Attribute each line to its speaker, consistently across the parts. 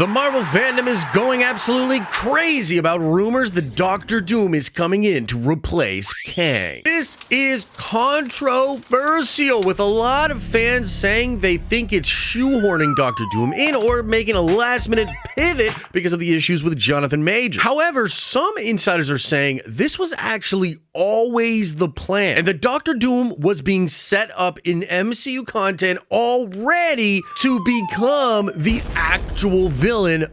Speaker 1: The Marvel fandom is going absolutely crazy about rumors that Doctor Doom is coming in to replace Kang. This is controversial, with a lot of fans saying they think it's shoehorning Doctor Doom in or making a last-minute pivot because of the issues with Jonathan Majors. However, some insiders are saying this was actually always the plan, and that Doctor Doom was being set up in MCU content already to become the actual villain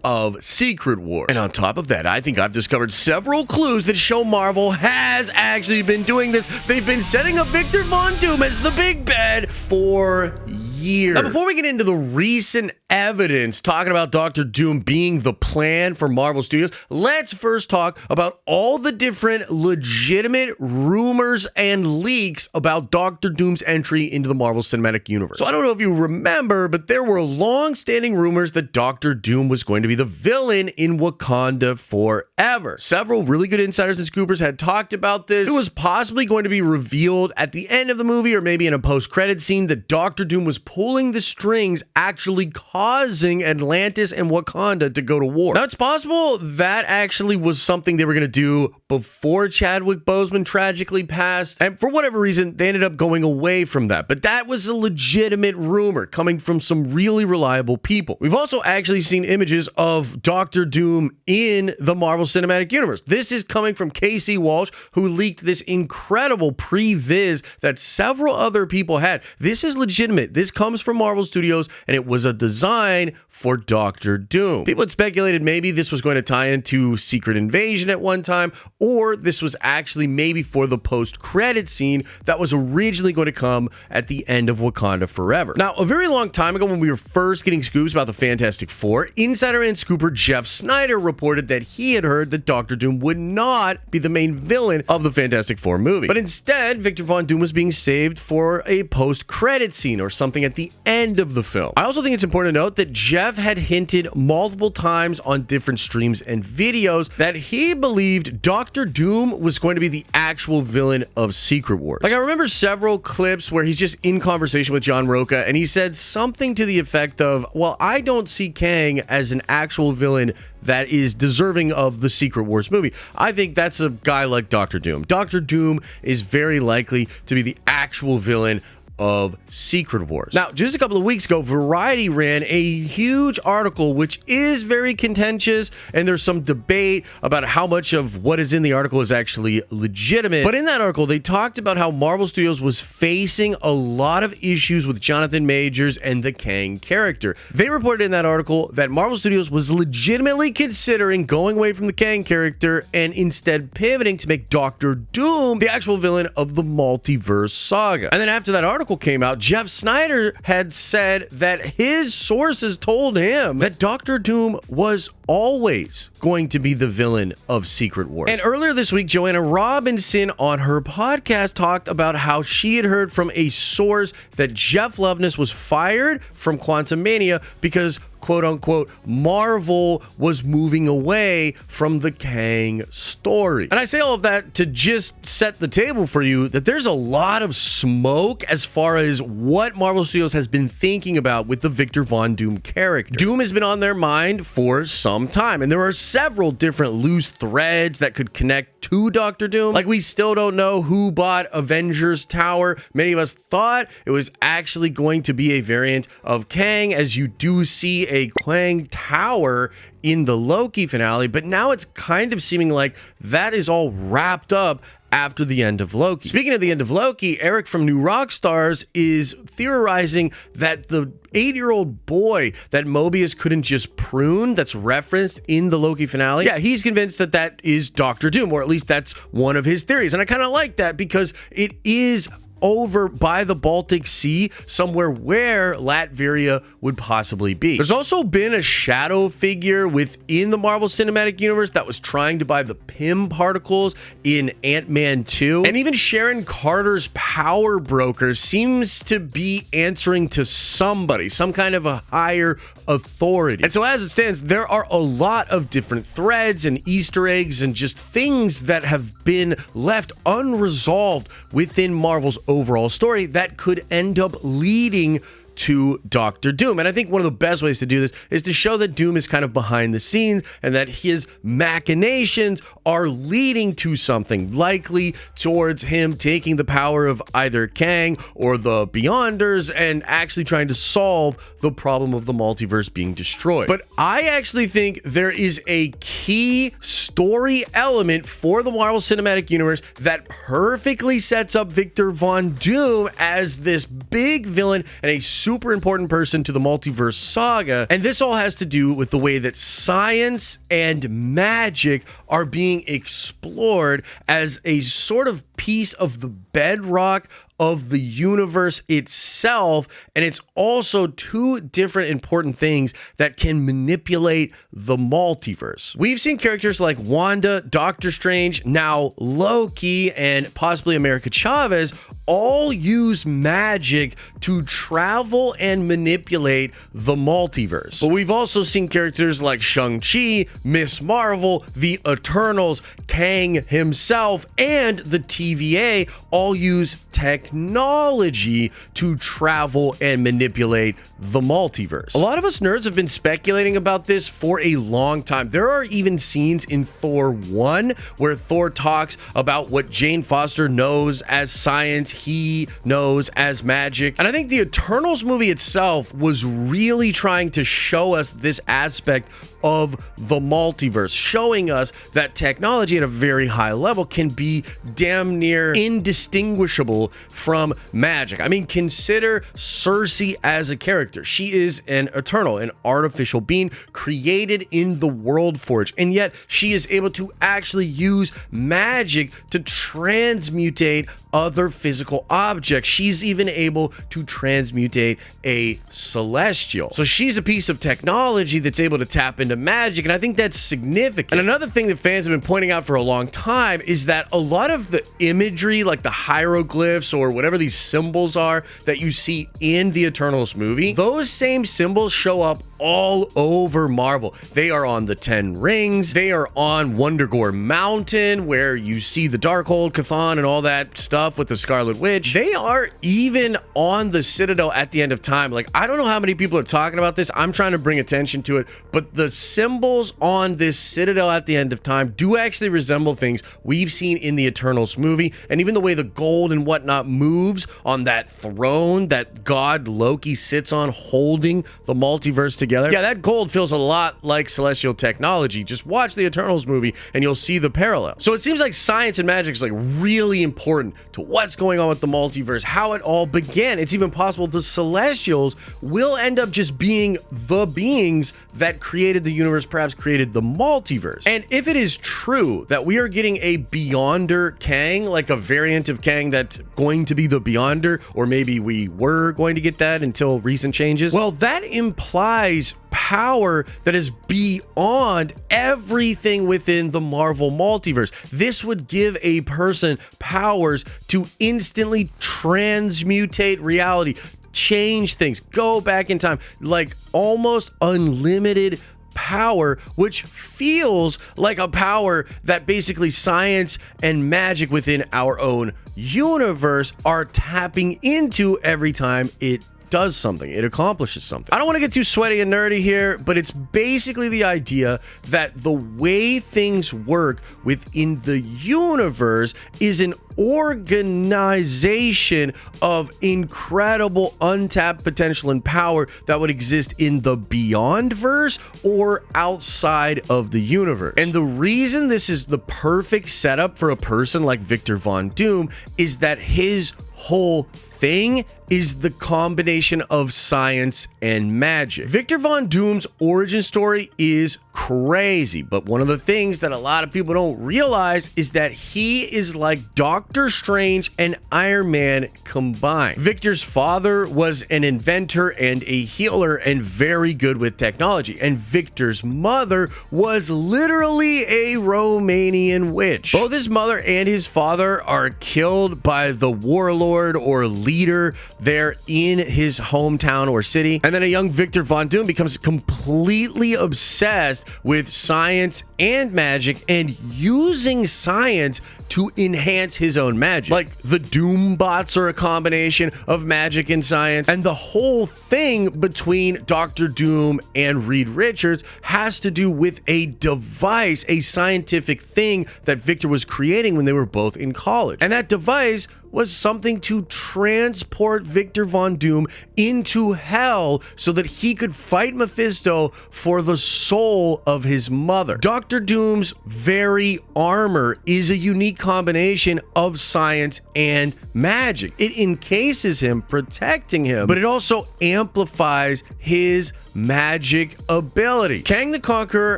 Speaker 1: of Secret Wars. And on top of that, I think I've discovered several clues that show Marvel has actually been doing this. They've been setting up Victor Von Doom as the big bad for years. Now, before we get into the recent evidence talking about Doctor Doom being the plan for Marvel Studios, let's first talk about all the different legitimate rumors and leaks about Doctor Doom's entry into the Marvel Cinematic Universe. So I don't know if you remember, but there were long-standing rumors that Doctor Doom was going to be the villain in Wakanda forever. Several really good insiders and scoopers had talked about this. It was possibly going to be revealed at the end of the movie or maybe in a post-credit scene that Doctor Doom was pulling the strings, actually causing Atlantis and Wakanda to go to war. Now, it's possible that actually was something they were going to do before Chadwick Boseman tragically passed, and for whatever reason, they ended up going away from that. But that was a legitimate rumor coming from some really reliable people. We've also actually seen images of Doctor Doom in the Marvel Cinematic Universe. This is coming from Casey Walsh, who leaked this incredible pre-viz that several other people had. This is legitimate. This comes from Marvel Studios, and it was a design for Doctor Doom. People had speculated maybe this was going to tie into Secret Invasion at one time, or this was actually maybe for the post-credit scene that was originally going to come at the end of Wakanda Forever. Now, a very long time ago, when we were first getting scoops about the Fantastic Four, insider and scooper Jeff Snyder reported that he had heard that Doctor Doom would not be the main villain of the Fantastic Four movie, but instead, Victor Von Doom was being saved for a post-credit scene or something at the end of the film. I also think it's important to note that Jeff had hinted multiple times on different streams and videos that he believed Doctor Doom was going to be the actual villain of Secret Wars. Like, I remember several clips where he's just in conversation with John Roca, and he said something to the effect of, well, I don't see Kang as an actual villain that is deserving of the Secret Wars movie. I think that's a guy like Doctor Doom. Doctor Doom is very likely to be the actual villain of Secret Wars. Now, just a couple of weeks ago, Variety ran a huge article which is very contentious, and there's some debate about how much of what is in the article is actually legitimate. But in that article, they talked about how Marvel Studios was facing a lot of issues with Jonathan Majors and the Kang character. They reported in that article that Marvel Studios was legitimately considering going away from the Kang character and instead pivoting to make Doctor Doom the actual villain of the multiverse saga. And then after that article came out, Jeff Snyder had said that his sources told him that Doctor Doom was always going to be the villain of Secret Wars. And earlier this week, Joanna Robinson on her podcast talked about how she had heard from a source that Jeff Loveness was fired from Quantumania because, quote unquote, Marvel was moving away from the Kang story. And I say all of that to just set the table for you that there's a lot of smoke as far as what Marvel Studios has been thinking about with the Victor Von Doom character. Doom has been on their mind for some time, and there are several different loose threads that could connect to Doctor Doom. Like, we still don't know who bought Avengers Tower. Many of us thought it was actually going to be a variant of Kang, as you do see a Kang Tower in the Loki finale, but now it's kind of seeming like that is all wrapped up after the end of Loki. Speaking of the end of Loki, Eric from New Rockstars is theorizing that the 8-year-old boy that Mobius couldn't just prune, that's referenced in the Loki finale, yeah, he's convinced that that is Doctor Doom, or at least that's one of his theories. And I kind of like that because it is over by the Baltic Sea, somewhere where Latveria would possibly be. There's also been a shadow figure within the Marvel Cinematic Universe that was trying to buy the Pym particles in Ant-Man 2. And even Sharon Carter's power broker seems to be answering to somebody, some kind of a higher authority. And so as it stands, there are a lot of different threads and Easter eggs and just things that have been left unresolved within Marvel's overall story that could end up leading to Doctor Doom. And I think one of the best ways to do this is to show that Doom is kind of behind the scenes and that his machinations are leading to something, likely towards him taking the power of either Kang or the Beyonders and actually trying to solve the problem of the multiverse being destroyed. But I actually think there is a key story element for the Marvel Cinematic Universe that perfectly sets up Victor Von Doom as this big villain and a super important person to the multiverse saga. And this all has to do with the way that science and magic are being explored as a sort of piece of the bedrock of the universe itself, and it's also two different important things that can manipulate the multiverse. We've seen characters like Wanda, Doctor Strange, now Loki, and possibly America Chavez all use magic to travel and manipulate the multiverse. But we've also seen characters like Shang-Chi, Miss Marvel, the Eternals, Kang himself, and the TVA all use technology to travel and manipulate the multiverse. A lot of us nerds have been speculating about this for a long time. There are even scenes in Thor 1 where Thor talks about what Jane Foster knows as science, he knows as magic. And I think the Eternals movie itself was really trying to show us this aspect of the multiverse, showing us that technology at a very high level can be damn near indistinguishable from magic. I mean, consider Cersei as a character. She is an Eternal, an artificial being created in the World Forge, and yet she is able to actually use magic to transmutate other physical objects. She's even able to transmutate a celestial. So she's a piece of technology that's able to tap into magic, and I think that's significant. And another thing that fans have been pointing out for a long time is that a lot of the imagery, like the hieroglyphs or whatever these symbols are that you see in the Eternals movie, those same symbols show up all over Marvel. They are on the 10 rings. They are on Wundagore Mountain, where you see the Darkhold, Chthon, and all that stuff with the Scarlet Witch. They are even on the Citadel at the end of time. Like, I don't know how many people are talking about this. I'm trying to bring attention to it, but the symbols on this Citadel at the end of time do actually resemble things we've seen in the Eternals movie. And even the way the gold and whatnot moves on that throne that god Loki sits on, holding the multiverse together. Yeah, that gold feels a lot like celestial technology. Just watch the Eternals movie and you'll see the parallel. So it seems like science and magic is like really important to what's going on with the multiverse, how it all began. It's even possible the Celestials will end up just being the beings that created the universe, perhaps created the multiverse. And if it is true that we are getting a Beyonder Kang, like a variant of Kang that's going to be the Beyonder, or maybe we were going to get that until recent changes, well, that implies power that is beyond everything within the Marvel multiverse. This would give a person powers to instantly transmutate reality, change things, go back in time, like almost unlimited power, which feels like a power that basically science and magic within our own universe are tapping into every time it does something, it accomplishes something. I don't want to get too sweaty and nerdy here, but it's basically the idea that the way things work within the universe is an organization of incredible untapped potential and power that would exist in the Beyondverse or outside of the universe. And the reason this is the perfect setup for a person like Victor Von Doom is that his whole thing is the combination of science and magic. Victor Von Doom's origin story is crazy, but one of the things that a lot of people don't realize is that he is like Doctor Strange and Iron Man combined. Victor's father was an inventor and a healer and very good with technology, and Victor's mother was literally a Romanian witch. Both his mother and his father are killed by the warlord or leader there in his hometown or city. And then a young Victor Von Doom becomes completely obsessed with science and magic and using science to enhance his his own magic. Like, the Doom bots are a combination of magic and science, and the whole thing between Dr. Doom and Reed Richards has to do with a device, a scientific thing that Victor was creating when they were both in college. And that device was something to transport Victor Von Doom into hell so that he could fight Mephisto for the soul of his mother. Dr. Doom's very armor is a unique combination of science and magic. It encases him, protecting him, but it also amplifies his magic ability. Kang the Conqueror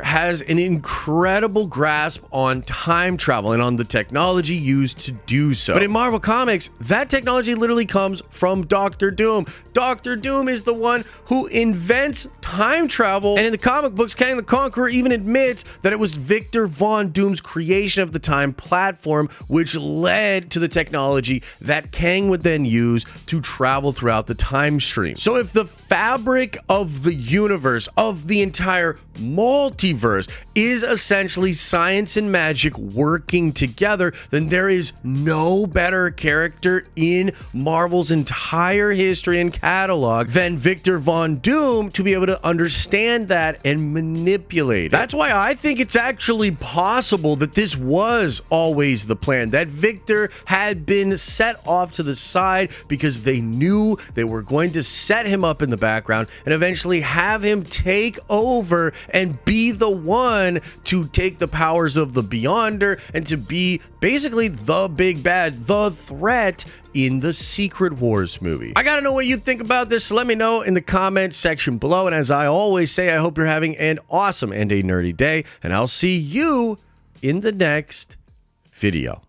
Speaker 1: has an incredible grasp on time travel and on the technology used to do so. But in Marvel Comics, that technology literally comes from Dr. Doom. Dr. Doom is the one who invents time travel, and in the comic books, Kang the Conqueror even admits that it was Victor Von Doom's creation of the time platform which led to the technology that Kang would then use to travel throughout the time stream. So if the fabric of the universe, of the entire multiverse, is essentially science and magic working together, then there is no better character in Marvel's entire history and catalog than Victor Von Doom to be able to understand that and manipulate it. That's why I think it's actually possible that this was always the plan, that Victor had been set off to the side because they knew they were going to set him up in the background and eventually have him take over and be the one to take the powers of the Beyonder and to be basically the big bad, the threat in the Secret Wars movie. I gotta know what you think about this, so let me know in the comments section below. And as I always say, I hope you're having an awesome and a nerdy day, and I'll see you in the next video.